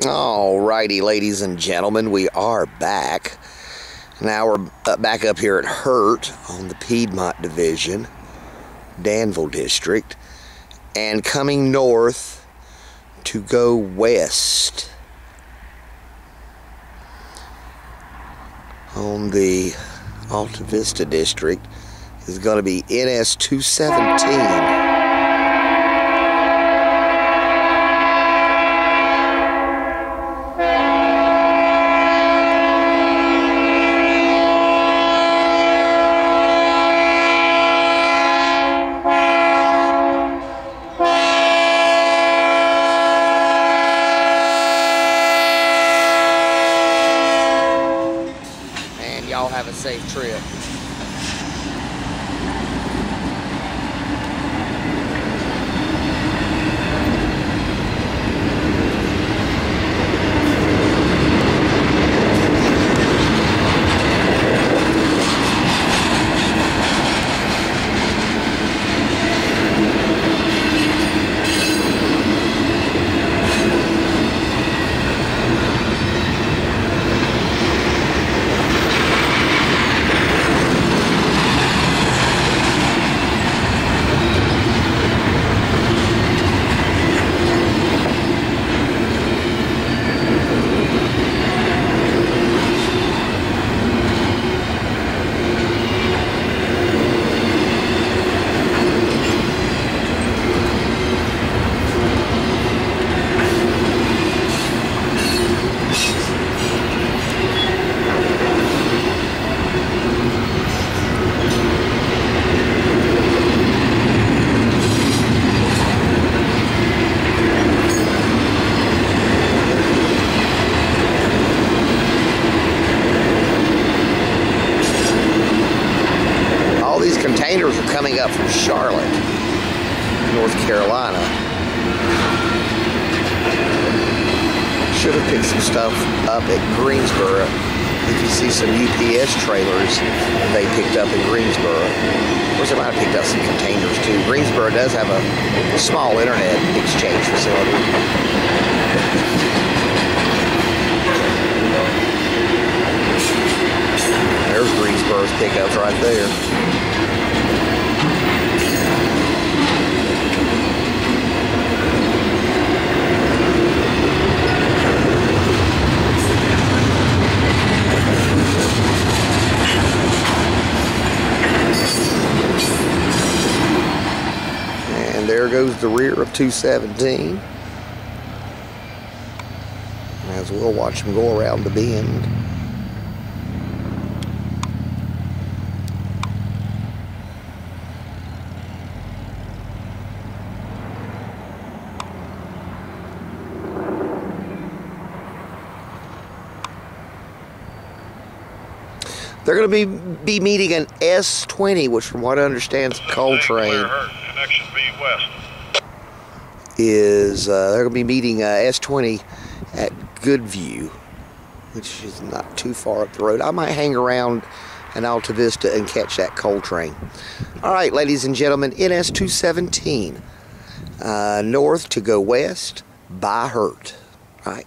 Alrighty, ladies and gentlemen, we are back. Now we're back up here at Hurt on the Piedmont Division, Danville District, and coming north to go west on the Altavista District is going to be NS 217. Y'all have a safe trip. Containers are coming up from Charlotte, North Carolina. Should have picked some stuff up at Greensboro. If you see some UPS trailers they picked up in Greensboro. Of course, they might have picked up some containers too. Greensboro does have a small internet exchange facility. There's Greensboro's pickups right there. And there goes the rear of 217. As we'll watch them go around the bend. They're going to be meeting an S20, which from what I understand is a coal train. Connection B west. They're going to be meeting S20 at Goodview, which is not too far up the road. I might hang around in Altavista and catch that coal train. All right, ladies and gentlemen, NS 217, north to go west by Hurt. All right.